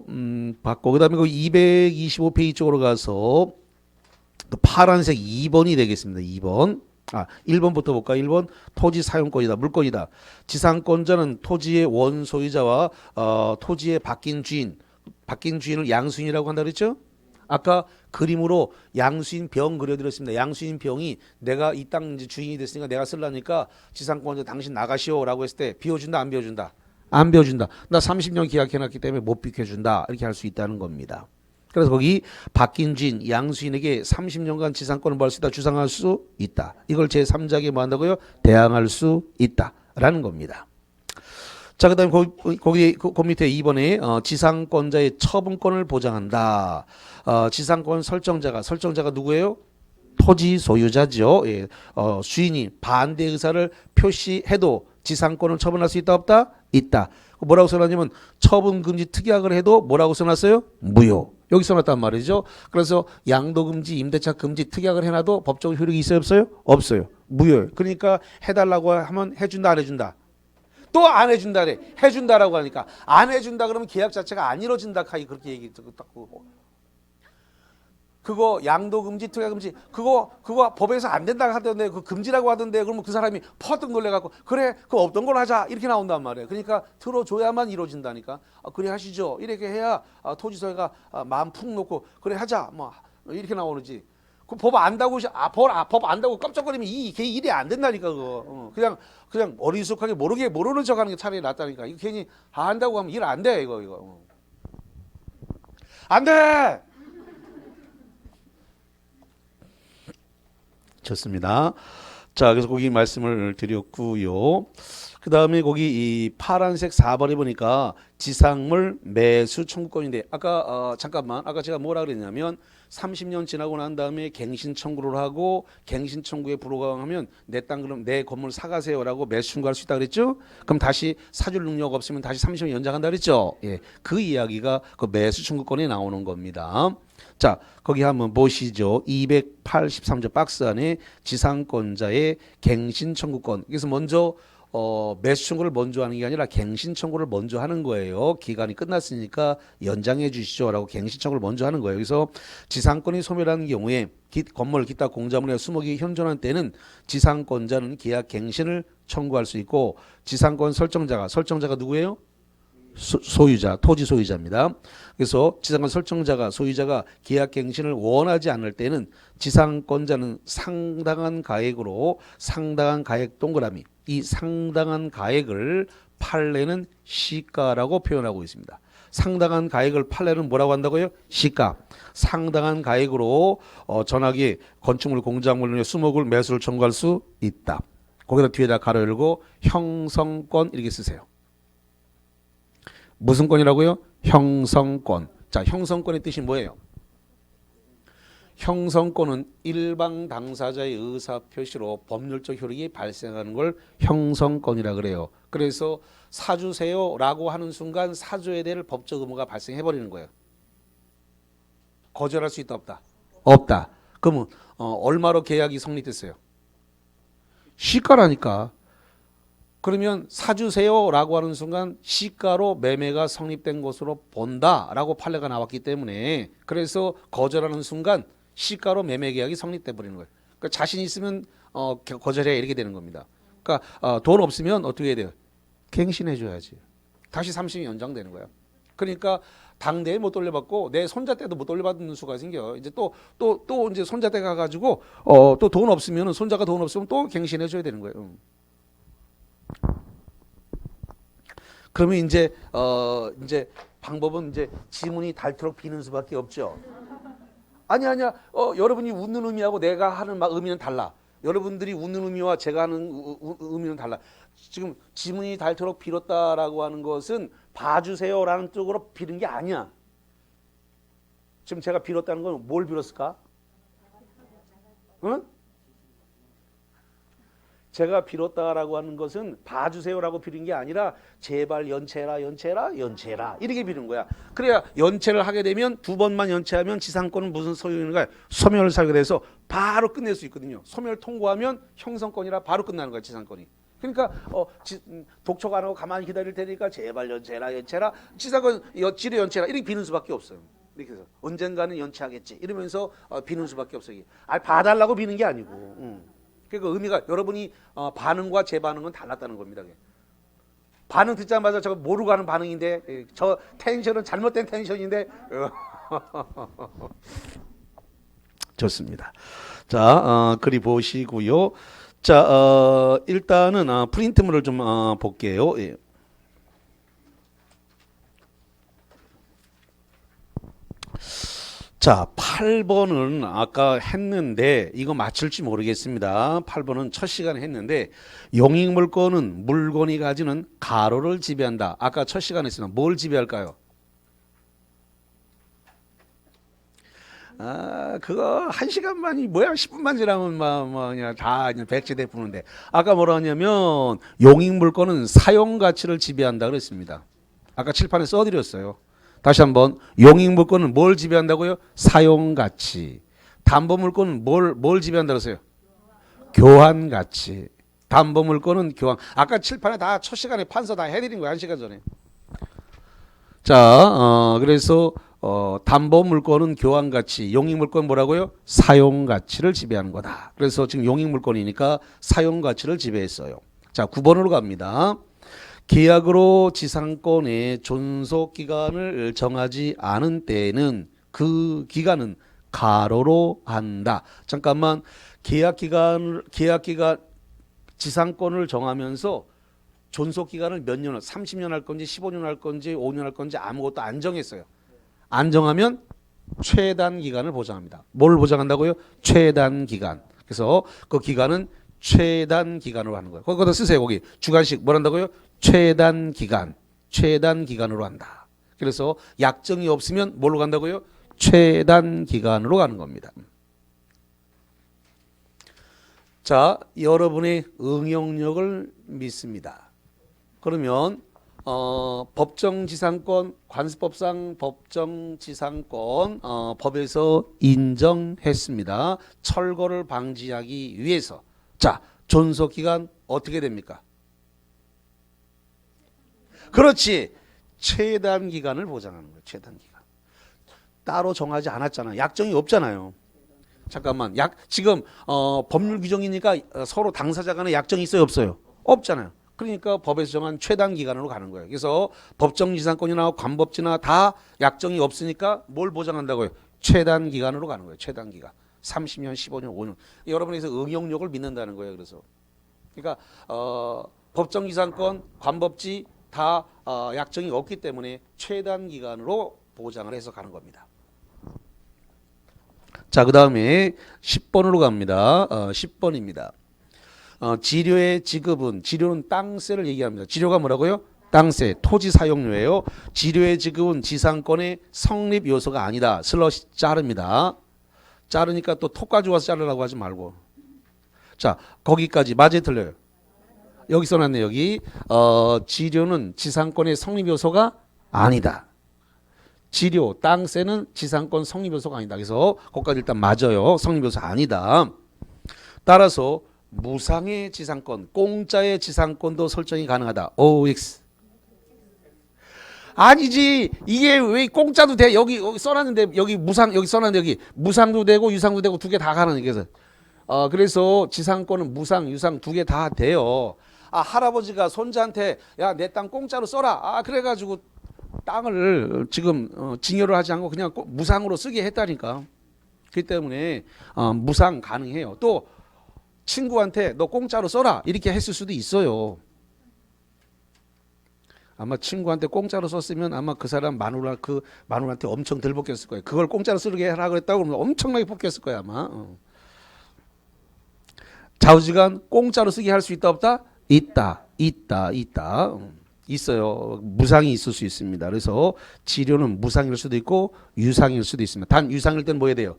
받고 그다음에 그 225페이지 쪽으로 가서 그 파란색 2번이 되겠습니다. 2번. 1번부터 볼까? 1번 토지 사용권이다. 물권이다. 지상권자는 토지의 원소유자와 토지의 바뀐 주인을 양수인이라고 한다 그랬죠? 아까 그림으로 양수인 병 그려드렸습니다. 양수인 병이 내가 이 땅 주인이 됐으니까 내가 쓰려니까 지상권자 당신 나가시오라고 했을 때 비워준다 안 비워준다? 안 비워준다. 나 30년 계약해놨기 때문에 못 비켜준다. 이렇게 할 수 있다는 겁니다. 그래서 거기 바뀐 주인, 양수인에게 30년간 지상권을 벌 수 있다. 주장할 수 있다. 이걸 제3자에게 뭐 한다고요? 대항할 수 있다라는 겁니다. 자, 그 다음에 거기 그 밑에 2번에 지상권자의 처분권을 보장한다. 지상권 설정자가 누구예요? 토지 소유자죠. 예. 주인이 반대 의사를 표시해도 지상권을 처분할 수 있다 없다? 있다. 뭐라고 써놨냐면 처분금지 특약을 해도 뭐라고 써놨어요? 무효. 여기 써놨단 말이죠. 그래서 양도금지, 임대차 금지 특약을 해놔도 법적 효력이 있어요 없어요? 없어요. 무효예요. 그러니까 해달라고 하면 해준다 안 해준다? 또 안 해준다래. 해준다라고 하니까 안 해준다 그러면 계약 자체가 안 이루어진다. 그렇게 얘기 딱 그거 양도금지 특약금지 그거 법에서 안 된다 하던데 그 금지라고 하던데 그러면 그 사람이 퍼뜩 놀래갖고 그래 그거 없던 걸로 하자 이렇게 나온단 말이에요. 그러니까 들어줘야만 이루어진다니까. 그래 하시죠. 이렇게 해야 토지소유가 마음 푹 놓고 그래 하자 뭐 이렇게 나오는지. 그 법 안다고 법 안다고 깜짝거리면 이게 일이 안 된다니까 그거. 그냥 어리숙하게 모르는 척하는 게 차라리 낫다니까. 이거 괜히 안다고 하면 일 안 돼 이거. 안 돼. 좋습니다. 자, 그래서 거기 말씀을 드렸고요. 그 다음에 거기 이 파란색 4번에 보니까 지상물 매수 청구권인데 아까 잠깐만 아까 제가 뭐라 그랬냐면 30년 지나고 난 다음에 갱신 청구를 하고 갱신 청구에 불허하면 내 땅 그럼 내 건물 사가세요라고 매수 청구할 수 있다 그랬죠? 그럼 다시 사줄 능력 없으면 다시 30년 연장한다 그랬죠? 예, 그 이야기가 그 매수 청구권에 나오는 겁니다. 자, 거기 한번 보시죠. 283조 박스 안에 지상권자의 갱신 청구권. 그래서 먼저 매수 청구를 먼저 하는 게 아니라 갱신 청구를 먼저 하는 거예요. 기간이 끝났으니까 연장해 주시죠라고 갱신 청구를 먼저 하는 거예요. 그래서 지상권이 소멸하는 경우에 건물 기타 공자물의 수목이 현존한 때는 지상권자는 계약 갱신을 청구할 수 있고 지상권 설정자가 누구예요? 소유자, 토지 소유자입니다. 그래서 지상권 설정자가 소유자가 계약 갱신을 원하지 않을 때는 지상권자는 상당한 가액으로 상당한 가액 동그라미 이 상당한 가액을 판례는 시가라고 표현하고 있습니다. 상당한 가액을 판례는 뭐라고 한다고요? 시가. 상당한 가액으로 전화기 건축물 공작물 수목을 매수를 청구할 수 있다. 거기다 뒤에다 가로 열고 형성권 이렇게 쓰세요. 무슨 권이라고요? 형성권. 자, 형성권의 뜻이 뭐예요? 형성권은 일방 당사자의 의사 표시로 법률적 효력이 발생하는 걸 형성권이라 그래요. 그래서 사주세요라고 하는 순간 사주에 대한 법적 의무가 발생해 버리는 거예요. 거절할 수 있다 없다? 없다. 그러면 얼마로 계약이 성립됐어요? 시가라니까. 그러면 사주세요라고 하는 순간 시가로 매매가 성립된 것으로 본다라고 판례가 나왔기 때문에 그래서 거절하는 순간 시가로 매매 계약이 성립돼 버리는 거예요. 그러니까 자신 있으면 거절해 이렇게 되는 겁니다. 그러니까 돈 없으면 어떻게 해야 돼요? 갱신해 줘야지. 다시 30년 연장되는 거예요. 그러니까 당대에 못 돌려받고 내 손자 때도 못 돌려받는 수가 생겨. 이제 또 이제 손자 때 가가지고 또 돈 없으면 손자가 돈 없으면 또 갱신해 줘야 되는 거예요. 그러면 이제 방법은 이제 지문이 닳도록 비는 수밖에 없죠. 아니야. 여러분이 웃는 의미하고 내가 하는 의미는 달라. 여러분들이 웃는 의미와 제가 하는 의미는 달라. 지금 지문이 닳도록 빌었다라고 하는 것은 봐주세요라는 뜻으로 빌은 게 아니야. 지금 제가 빌었다는 건 뭘 빌었을까? 응? 제가 빌었다라고 하는 것은 봐주세요라고 빌은 게 아니라 제발 연체해라 이렇게 비는 거야. 그래야 연체를 하게 되면 두 번만 연체하면 지상권은 무슨 소유인가? 소멸 사유돼서 바로 끝낼 수 있거든요. 소멸 통고하면 형성권이라 바로 끝나는 거야 지상권이. 그러니까 독촉 안 하고 가만히 기다릴 테니까 제발 연체해라 지상권 지뢰 연체해라 이렇게 비는 수밖에 없어요. 이렇게 해서 언젠가는 연체하겠지 이러면서 비는 수밖에 없어요. 봐달라고 비는 게 아니고. 그러니까 의미가 여러분이 반응과 제 반응은 달랐다는 겁니다. 반응 듣자마자 저거 모르고 하는 반응인데 저 텐션은 잘못된 텐션인데 좋습니다. 자, 그리 보시고요. 자, 일단은 프린트물을 좀 볼게요. 예. 자, 8번은 아까 했는데 이거 맞출지 모르겠습니다. 8번은 첫 시간에 했는데 용익물건은 물건이 가지는 가로를 지배한다. 아까 첫 시간에 했으면 뭘 지배할까요? 그거 1시간만이 뭐야 10분만 지나면 그냥 다 그냥 백지대 푸는데 아까 뭐라 하냐면 용익물건은 사용가치를 지배한다 그랬습니다. 아까 칠판에 써드렸어요. 다시 한번 용익물건은 뭘 지배한다고요? 사용가치. 담보물건은 뭘 지배한다고 했어요? 교환가치. 담보물건은 교환. 아까 칠판에 다 첫 시간에 판서 다 해드린 거예요. 1시간 전에. 자, 그래서 담보물건은 교환가치, 용익물건 뭐라고요? 사용가치를 지배하는 거다. 그래서 지금 용익물건이니까 사용가치를 지배했어요. 자, 9번으로 갑니다. 계약으로 지상권의 존속기간을 정하지 않은 때에는 그 기간은 가로로 한다. 잠깐만, 계약기간 지상권을 정하면서 존속기간을 몇 년을 30년 할 건지 15년 할 건지 5년 할 건지 아무것도 안 정했어요. 안 정하면 최단 기간을 보장합니다. 뭘 보장한다고요? 최단 기간. 그래서 그 기간은 최단 기간으로 하는 거예요. 거기다 쓰세요. 거기 주관식 뭘 한다고요? 최단 기간으로 한다. 그래서 약정이 없으면 뭘로 간다고요? 최단 기간으로 가는 겁니다. 자, 여러분의 응용력을 믿습니다. 그러면 법정지상권, 관습법상 법정지상권 법에서 인정했습니다. 철거를 방지하기 위해서. 자, 존속기간 어떻게 됩니까? 그렇지. 최단 기간을 보장하는 거예요. 최단 기간. 따로 정하지 않았잖아요. 약정이 없잖아요. 잠깐만. 지금 법률 규정이니까 서로 당사자 간에 약정이 있어요, 없어요? 없잖아요. 그러니까 법에서 정한 최단 기간으로 가는 거예요. 그래서 법정 지상권이나 관법지나 다 약정이 없으니까 뭘 보장한다고요? 최단 기간으로 가는 거예요. 최단 기간. 30년, 15년, 5년. 여러분에서 응용력을 믿는다는 거예요. 그래서 그러니까 법정 지상권, 관법지 다 약정이 없기 때문에 최단 기간으로 보장을 해서 가는 겁니다. 자, 그 다음에 10번으로 갑니다. 10번입니다. 지료의 지급은, 지료는 땅세를 얘기합니다. 지료가 뭐라고요? 땅세, 토지 사용료예요. 지료의 지급은 지상권의 성립 요소가 아니다. 슬러시 자릅니다. 자르니까 또 톡 가져와서 자르라고 하지 말고. 자, 거기까지 맞아요, 틀려요? 여기 써놨네, 여기. 지료는 지상권의 성립 요소가 아니다. 지료, 땅세는 지상권 성립 요소가 아니다. 그래서 거기까지 일단 맞아요. 성립 요소 아니다. 따라서 무상의 지상권, 공짜의 지상권도 설정이 가능하다. OX. 아니지. 이게 왜 공짜도 돼? 여기 써놨는데 여기 무상, 여기 써놨는데 여기 무상도 되고 유상도 되고 두 개 다 가는 얘기에서. 그래서 지상권은 무상, 유상 두 개 다 돼요. 할아버지가 손자한테 야, 내 땅 공짜로 써라. 그래가지고 땅을 지금 증여를 하지 않고 그냥 무상으로 쓰게 했다니까. 그렇기 때문에 무상 가능해요. 또 친구한테 너 공짜로 써라 이렇게 했을 수도 있어요. 아마 친구한테 공짜로 썼으면 아마 그 사람 마누라한테 엄청 덜 벗겼을 거예요. 그걸 공짜로 쓰게 하라 그랬다고 그러면 엄청나게 벗겼을 거야 아마. 좌우지간 공짜로 쓰게 할 수 있다 없다? 있다. 있어요. 무상이 있을 수 있습니다. 그래서 지료는 무상일 수도 있고 유상일 수도 있습니다. 단 유상일 때는 뭐 해야 돼요?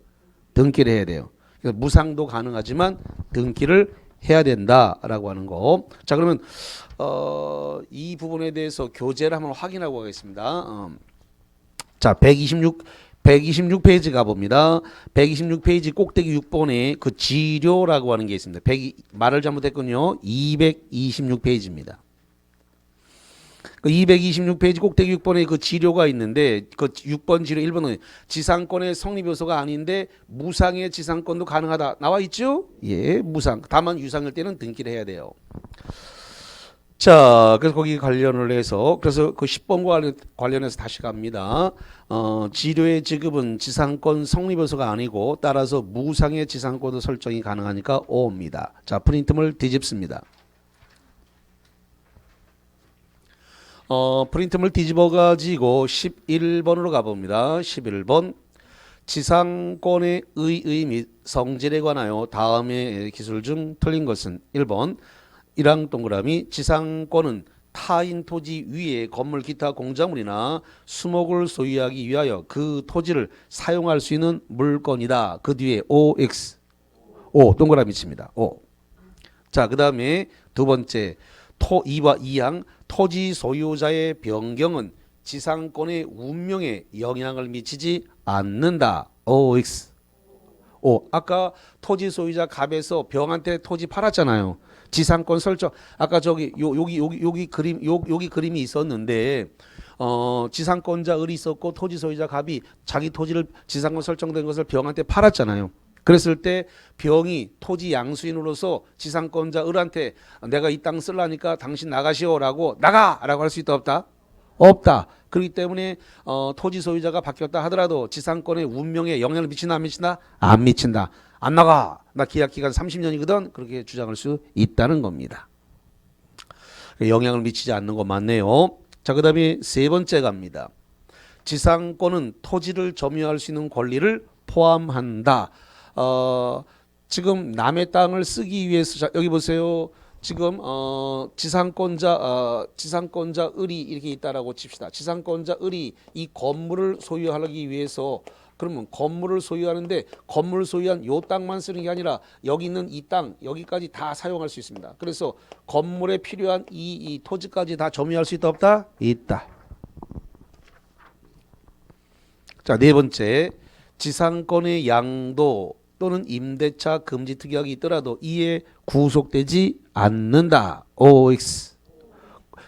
등기를 해야 돼요. 그래서 무상도 가능하지만 등기를 해야 된다라고 하는 거. 자, 그러면 이 부분에 대해서 교재를 한번 확인하고 가겠습니다. 자, 126페이지 가봅니다. 126페이지 꼭대기 6번에 그 지료라고 하는 게 있습니다. 말을 잘못했군요. 226페이지입니다. 그 226페이지 꼭대기 6번에 그 지료가 있는데 그 6번 지료 1번은 지상권의 성립 요소가 아닌데 무상의 지상권도 가능하다. 나와 있죠? 예, 무상. 다만 유상일 때는 등기를 해야 돼요. 자, 그래서 거기 관련을 해서 그래서 그 10번과 관련해서 다시 갑니다. 지료의 지급은 지상권 성립 요소가 아니고 따라서 무상의 지상권도 설정이 가능하니까 O입니다. 자, 프린트물 뒤집습니다. 프린트물 뒤집어 가지고 11번으로 가봅니다. 11번 지상권의 의의 및 성질에 관하여 다음의 기술 중 틀린 것은 1번 1항 동그라미 지상권은 타인 토지 위에 건물 기타 공작물이나 수목을 소유하기 위하여 그 토지를 사용할 수 있는 물건이다. 그 뒤에 OX O 동그라미 칩니다. O. 자, 그 다음에 두 번째 2항 토지 소유자의 변경은 지상권의 운명에 영향을 미치지 않는다. OX. O. 아까 토지 소유자 갑에서 병한테 토지 팔았잖아요. 지상권 설정. 아까 여기 그림이 있었는데 지상권자 을이 있었고 토지 소유자 갑이 자기 토지를 지상권 설정된 것을 병한테 팔았잖아요. 그랬을 때 병이 토지 양수인으로서 지상권자 을한테 내가 이 땅 쓰려니까 당신 나가시오라고 나가라고 할 수 있다 없다? 없다. 그렇기 때문에 토지 소유자가 바뀌었다 하더라도 지상권의 운명에 영향을 미치나 안 미치나? 안 미친다. 안 나가. 나 계약 기간 30년이거든. 그렇게 주장할 수 있다는 겁니다. 영향을 미치지 않는 거 맞네요. 자, 그 다음에 세 번째 갑니다. 지상권은 토지를 점유할 수 있는 권리를 포함한다. 지금 남의 땅을 쓰기 위해서 자, 여기 보세요. 지금 지상권자 을이 이렇게 있다라고 칩시다. 지상권자 을이 이 건물을 소유하기 위해서 그러면 건물을 소유하는데 건물을 소유한 요 땅만 쓰는 게 아니라 여기 있는 이 땅 여기까지 다 사용할 수 있습니다. 그래서 건물에 필요한 이 토지까지 다 점유할 수 있다 없다? 있다. 자, 네 번째 지상권의 양도 또는 임대차 금지 특약이 있더라도 이에 구속되지 않는다. OX.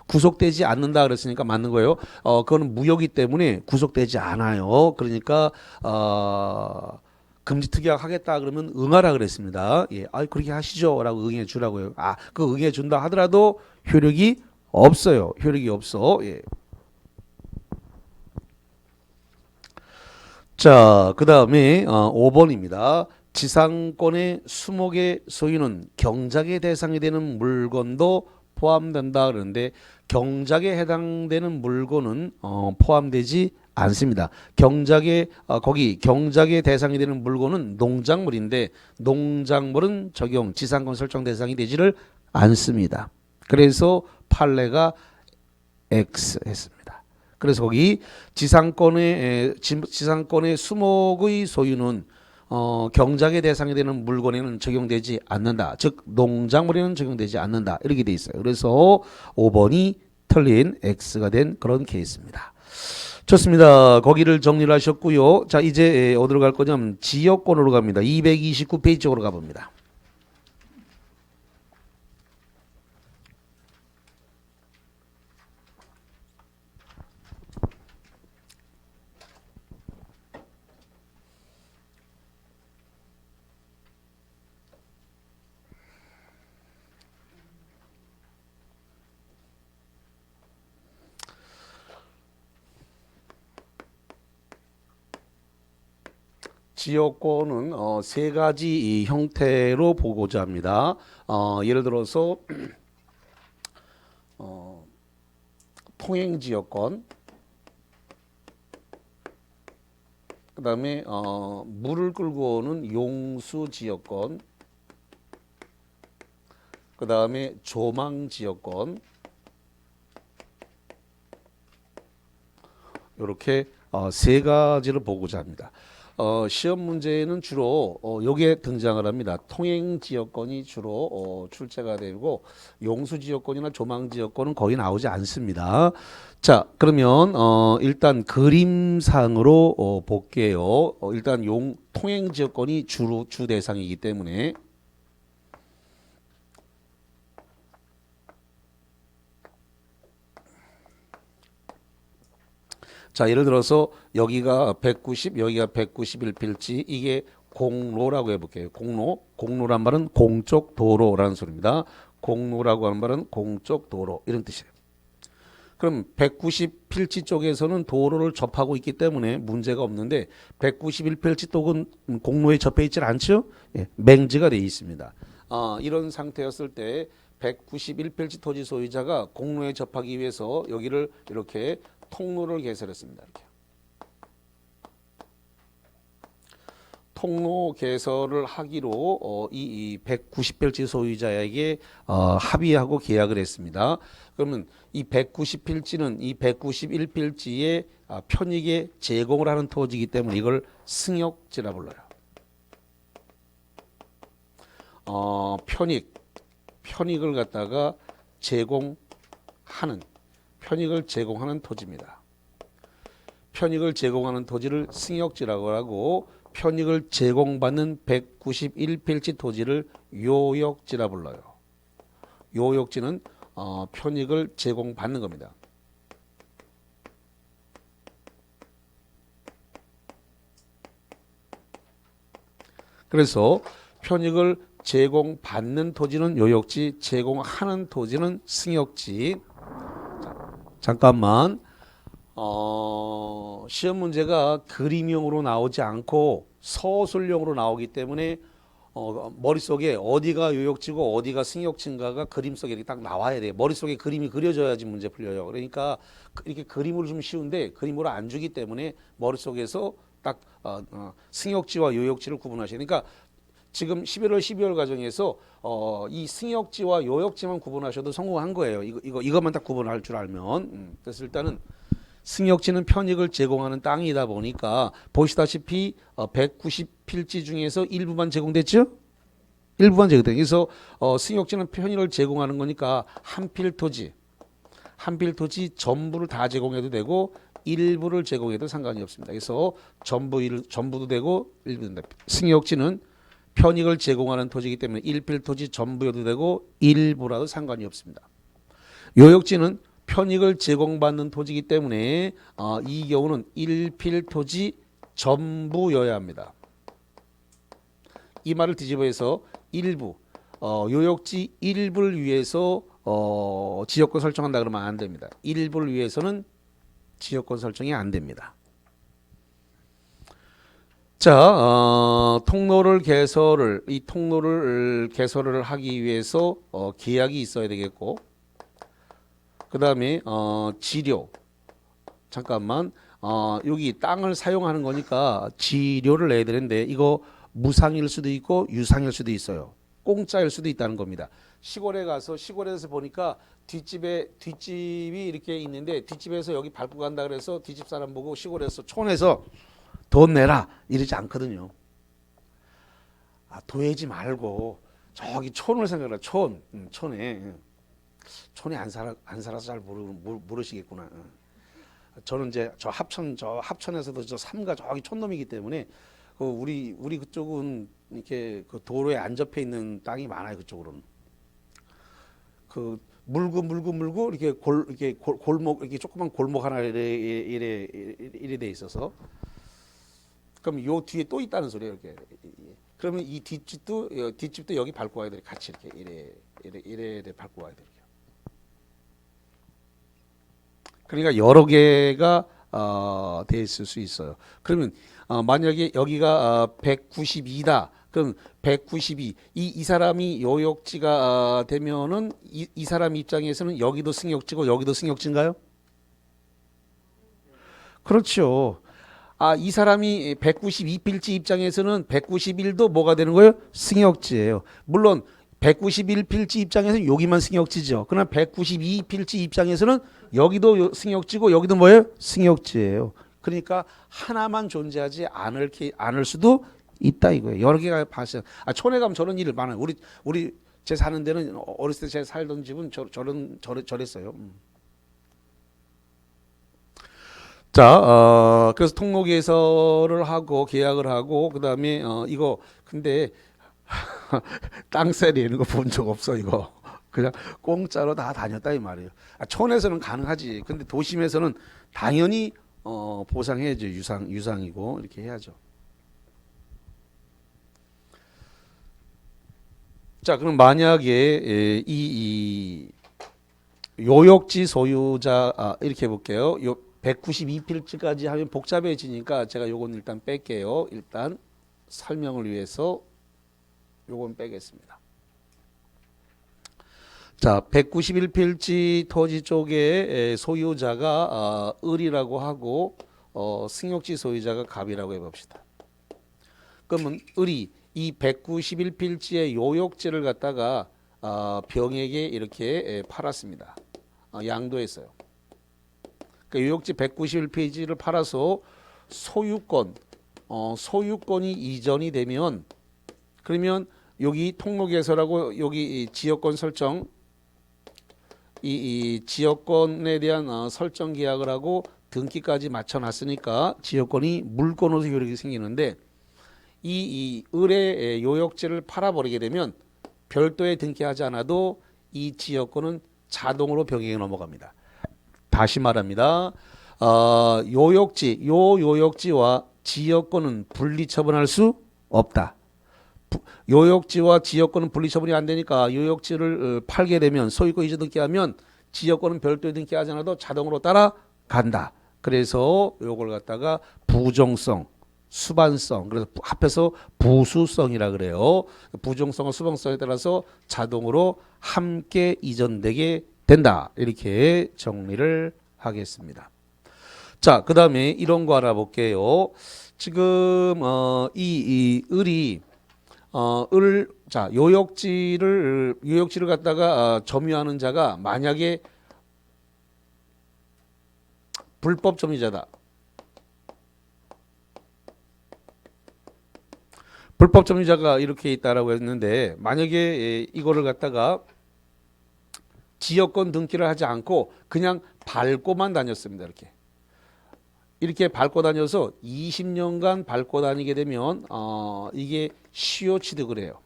구속되지 않는다 그랬으니까 맞는 거예요. 그거는 무효이기 때문에 구속되지 않아요. 그러니까 금지특약 하겠다 그러면 응하라 그랬습니다. 예, 그렇게 하시죠라고 응해 주라고요. 그 응해 준다 하더라도 효력이 없어요. 효력이 없어. 예. 자, 그 다음에 5번입니다. 지상권의 수목의 소유는 경작의 대상이 되는 물건도 포함된다 그러는데 경작에 해당되는 물건은 포함되지 않습니다. 거기 경작의 대상이 되는 물건은 농작물인데 농작물은 지상권 설정 대상이 되지를 않습니다. 그래서 판례가 X 했습니다. 그래서 거기 지상권의 수목의 소유는 경작의 대상이 되는 물건에는 적용되지 않는다. 즉 농작물에는 적용되지 않는다. 이렇게 돼 있어요. 그래서 5번이 틀린 X가 된 그런 케이스입니다. 좋습니다. 거기를 정리를 하셨고요. 자, 이제 어디로 갈 거냐면 지역권으로 갑니다. 229페이지 쪽으로 가봅니다. 지역권은 세 가지 형태로 보고자 합니다. 예를 들어서 통행지역권, 그 다음에 물을 끌고 오는 용수지역권, 그 다음에 조망지역권, 이렇게 세 가지를 보고자 합니다. 시험 문제는 주로 여기에 등장을 합니다. 통행지역권이 주로 출제가 되고 용수지역권이나 조망지역권은 거의 나오지 않습니다. 자, 그러면 일단 그림상으로 볼게요. 일단 통행지역권이 주 대상이기 때문에 자, 예를 들어서 여기가 190, 여기가 191필지, 이게 공로라고 해볼게요. 공로란 말은 공적 도로라는 소리입니다. 공로라고 하는 말은 공적 도로 이런 뜻이에요. 그럼 190필지 쪽에서는 도로를 접하고 있기 때문에 문제가 없는데 191필지 쪽은 공로에 접해 있지 않죠? 예, 맹지가 되어 있습니다. 이런 상태였을 때 191필지 토지 소유자가 공로에 접하기 위해서 여기를 이렇게 통로를 개설했습니다. 이렇게. 통로 개설을 하기로 이 190필지 소유자에게 합의하고 계약을 했습니다. 그러면 이 190필지는 이 191필지의 편익에 제공을 하는 토지이기 때문에 이걸 승역지라 불러요. 편익을 갖다가 편익을 제공하는 토지입니다. 편익을 제공하는 토지를 승역지라고 하고 편익을 제공받는 191필지 토지를 요역지라 불러요. 요역지는 편익을 제공받는 겁니다. 그래서 편익을 제공받는 토지는 요역지, 제공하는 토지는 승역지. 잠깐만. 시험 문제가 그림형으로 나오지 않고 서술형으로 나오기 때문에 머릿속에 어디가 요역지고 어디가 승역지인가가 그림 속에 딱 나와야 돼요. 머릿속에 그림이 그려져야지 문제 풀려요. 그러니까 이렇게 그림으로 좀 쉬운데 그림으로 안 주기 때문에 머릿속에서 딱 승역지와 요역지를 구분하셔야 돼요. 그러니까 지금 11월, 12월 과정에서 이 승역지와 요역지만 구분하셔도 성공한 거예요. 이것만 딱 구분할 줄 알면. 그래서 일단은 승역지는 편익을 제공하는 땅이다 보니까 보시다시피 190필지 중에서 일부만 제공됐죠? 일부만 제공됐죠. 그래서 승역지는 편익을 제공하는 거니까 한 필 토지 전부를 다 제공해도 되고 일부를 제공해도 상관이 없습니다. 그래서 전부도 되고 일부도 된다. 승역지는 편익을 제공하는 토지이기 때문에 1필 토지 전부여도 되고 일부라도 상관이 없습니다. 요역지는 편익을 제공받는 토지이기 때문에 이 경우는 일필토지 전부여야 합니다. 이 말을 뒤집어서 일부 요역지 일부를 위해서 지역권 설정한다 그러면 안 됩니다. 일부를 위해서는 지역권 설정이 안 됩니다. 자, 통로를 개설을 하기 위해서 계약이 있어야 되겠고, 그 다음에 지료. 잠깐만, 여기 땅을 사용하는 거니까 지료를 내야 되는데 이거 무상일 수도 있고 유상일 수도 있어요. 공짜일 수도 있다는 겁니다. 시골에서 보니까 뒷집이 이렇게 있는데 뒷집에서 여기 밟고 간다 그래서 뒷집 사람 보고 시골에서 촌에서 돈 내라 이러지 않거든요. 도회지 말고 저기 촌을 생각해라. 촌에 안 살아서 잘 모르시겠구나. 저는 이제 저 합천에서도 저 삼가 저기 촌놈이기 때문에 우리 그쪽은 이렇게 그 도로에 안 접해 있는 땅이 많아요. 그쪽으로는 물고 이렇게 골목 이렇게 조그만 골목 하나 이래 돼 있어서 그럼 요 뒤에 또 있다는 소리예요. 이렇게 그러면 이 뒷집도 여기 밟고 와야 돼. 같이 이렇게 이래 밟고 와야 돼요. 그러니까 여러 개가 돼 있을 수 있어요. 그러면 만약에 여기가 192다. 그럼 192. 이 사람이 요역지가 되면은 이 사람 입장에서는 여기도 승역지고 여기도 승역지인가요? 그렇죠. 이 사람이 192필지 입장에서는 191도 뭐가 되는 거예요? 승역지예요. 물론 191필지 입장에서는 여기만 승역지죠. 그러나 192필지 입장에서는 여기도 승역지고 여기도 뭐예요? 승역지예요. 그러니까 하나만 존재하지 않을 수도 있다 이거예요. 여러 개가 발생. 촌에 가면 저런 일을 많아요. 우리 제 사는 데는 어렸을 때 제가 살던 집은 저랬어요. 자, 그래서 통로 개설을 하고 계약을 하고 그다음에 이거 근데 땅세 내는 거 본 적 없어 이거. 그냥 공짜로 다 다녔다 이 말이에요. 촌에서는 가능하지. 근데 도심에서는 당연히 보상해야죠. 유상이고 이렇게 해야죠. 자, 그럼 만약에 이 요역지 소유자 이렇게 해볼게요. 요 192필지까지 하면 복잡해지니까 제가 요건 일단 뺄게요. 일단 설명을 위해서 요건 빼겠습니다. 자, 191필지 토지 쪽에 소유자가 을이라고 하고 승역지 소유자가 갑이라고 해봅시다. 그러면 을이 이 191필지의 요역지를 갖다가 병에게 이렇게 팔았습니다. 양도했어요. 그러니까 요역지 191페이지를 팔아서 소유권이 이전이 되면 그러면 여기 통로 개설하고 여기 지역권 설정 이 지역권에 대한 설정 계약을 하고 등기까지 맞춰놨으니까 지역권이 물권으로 효력이 생기는데 이 을의 요역지를 팔아버리게 되면 별도의 등기하지 않아도 이 지역권은 자동으로 병에게 넘어갑니다. 다시 말합니다. 요역지와 지역권은 분리처분할 수 없다. 요역지와 지역권은 분리처분이 안 되니까 요역지를 팔게 되면 소유권 이전 등기하면 지역권은 별도의 등기하지 않아도 자동으로 따라간다. 그래서 요걸 갖다가 부정성, 수반성, 그래서 합해서 부수성이라 그래요. 부정성과 수반성에 따라서 자동으로 함께 이전되게 된다. 이렇게 정리를 하겠습니다. 자, 그 다음에 이런 거 알아볼게요. 지금 이 을이 자, 요역지를 갖다가 점유하는 자가 만약에 불법 점유자다. 불법 점유자가 이렇게 있다라고 했는데 만약에 이거를 갖다가 지역권 등기를 하지 않고 그냥 밟고만 다녔습니다. 이렇게 밟고 다녀서 20년간 밟고 다니게 되면 이게 시효 취득을 해요.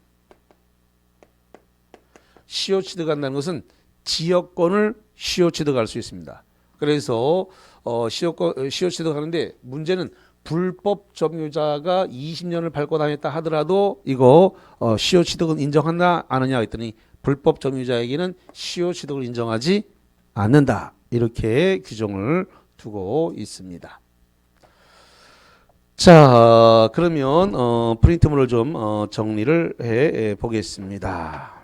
시효 취득한다는 것은 지역권을 시효 취득할 수 있습니다. 그래서 시효 취득하는데 문제는 불법 점유자가 20년을 밟고 다녔다 하더라도 이거 시효 취득은 인정하나 안 하냐 했더니 불법 점유자에게는 시효 취득을 인정하지 않는다. 이렇게 규정을 두고 있습니다. 자, 그러면 프린트물을 좀 정리를 해 보겠습니다.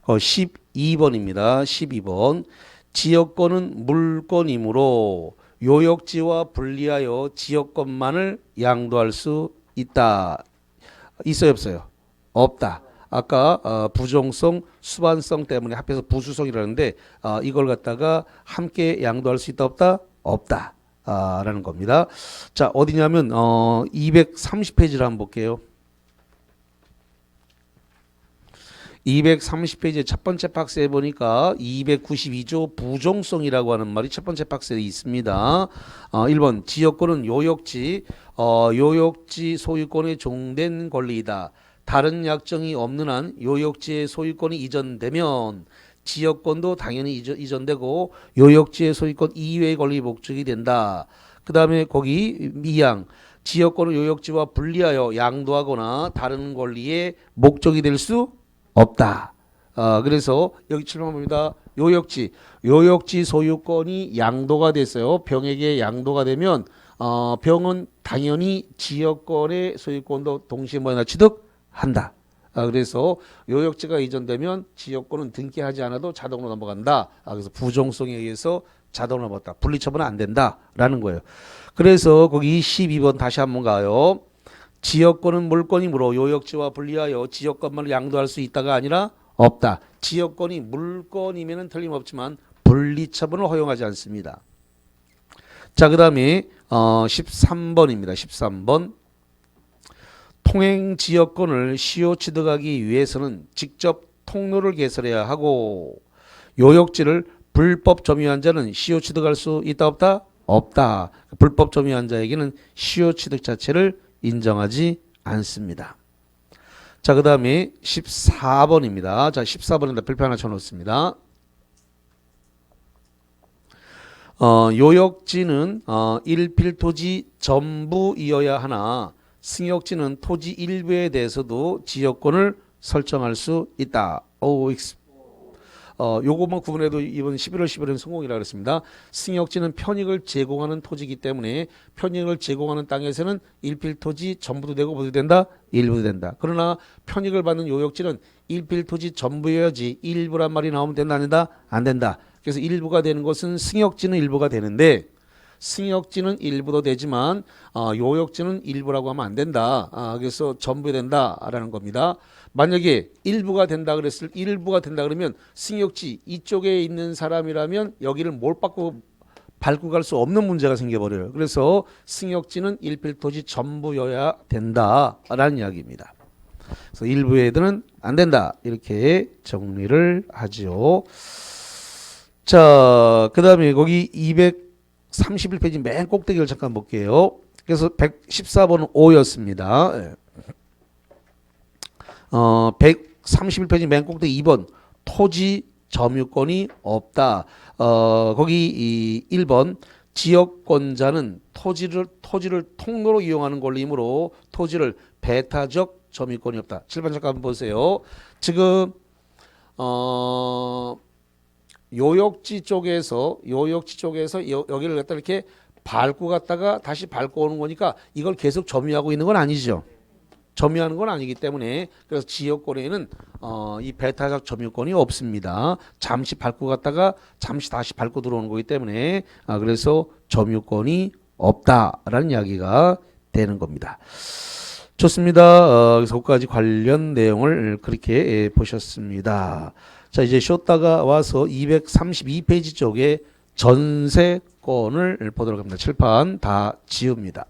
12번입니다. 12번. 지역권은 물권이므로 요역지와 분리하여 지역권만을 양도할 수 있다. 있어요, 없어요? 없다. 아까 부정성, 수반성 때문에 합해서 부수성이라는데 이걸 갖다가 함께 양도할 수 있다, 없다? 없다. 라는 겁니다. 자, 어디냐면 230페이지를 한번 볼게요. 230페이지 첫 번째 박스에 보니까 292조 부정성이라고 하는 말이 첫 번째 박스에 있습니다. 1번 지역권은 요역지 소유권에 종된 권리이다. 다른 약정이 없는 한 요역지의 소유권이 이전되면 지역권도 당연히 이전되고 요역지의 소유권 이외의 권리 목적이 된다. 그 다음에 거기 미양 지역권을 요역지와 분리하여 양도하거나 다른 권리의 목적이 될 수 없다. 그래서 여기 7번 봅니다. 요역지 소유권이 양도가 됐어요. 병에게 양도가 되면 병은 당연히 지역권의 소유권도 동시에 뭐나 취득한다. 그래서 요역지가 이전되면 지역권은 등기하지 않아도 자동으로 넘어간다. 그래서 부정성에 의해서 자동으로 넘어갔다. 분리처분은 안 된다라는 거예요. 그래서 거기 12번 다시 한번 가요. 지역권은 물권이므로 요역지와 분리하여 지역권만을 양도할 수 있다가 아니라 없다. 지역권이 물권이면 틀림없지만 분리처분을 허용하지 않습니다. 자, 그 다음에 13번입니다. 13번. 통행 지역권을 시효 취득하기 위해서는 직접 통로를 개설해야 하고 요역지를 불법 점유한 자는 시효 취득할 수 있다 없다? 없다. 불법 점유한 자에게는 시효 취득 자체를 인정하지 않습니다. 자, 그 다음에 14번입니다. 자, 14번에다 별표 하나 쳐놓습니다. 요역지는 일필토지 전부이어야 하나 승역지는 토지 일부에 대해서도 지역권을 설정할 수 있다. 요것만 구분해도 이번 11월 11일은 성공이라고 했습니다. 승역지는 편익을 제공하는 토지이기 때문에 편익을 제공하는 땅에서는 일필토지 전부도 되고 뭐도 된다? 일부도 된다. 그러나 편익을 받는 요역지는 일필토지 전부여야지 일부란 말이 나오면 된다 안 된다? 안 된다. 그래서 일부가 되는 것은 승역지는 일부가 되는데 승역지는 일부도 되지만 요역지는 일부라고 하면 안 된다. 그래서 전부 된다라는 겁니다. 만약에 일부가 된다 그러면 승역지 이쪽에 있는 사람이라면 여기를 밟고 갈 수 없는 문제가 생겨버려요. 그래서 승역지는 일필토지 전부여야 된다라는 이야기입니다. 그래서 일부의 애들은 안 된다 이렇게 정리를 하죠. 자, 그 다음에 거기 231페이지 맨 꼭대기를 잠깐 볼게요. 그래서 114번은 5였습니다. 131페이지 맨 꼭대기 2번 토지 점유권이 없다. 거기 1번 지역권자는 토지를 통로로 이용하는 권리이므로 토지를 배타적 점유권이 없다. 7번 잠깐 보세요. 지금 요역지 쪽에서 여기를 갖다 이렇게 밟고 갔다가 다시 밟고 오는 거니까 이걸 계속 점유하고 있는 건 아니죠. 점유하는 건 아니기 때문에 그래서 지역권에는 이 배타적 점유권이 없습니다. 잠시 밟고 갔다가 잠시 다시 밟고 들어오는 거기 때문에 그래서 점유권이 없다라는 이야기가 되는 겁니다. 좋습니다. 그래서 거기까지 관련 내용을 그렇게 보셨습니다. 자, 이제 쉬었다가 와서 232페이지 쪽에 전세권을 보도록 합니다. 칠판 다 지웁니다.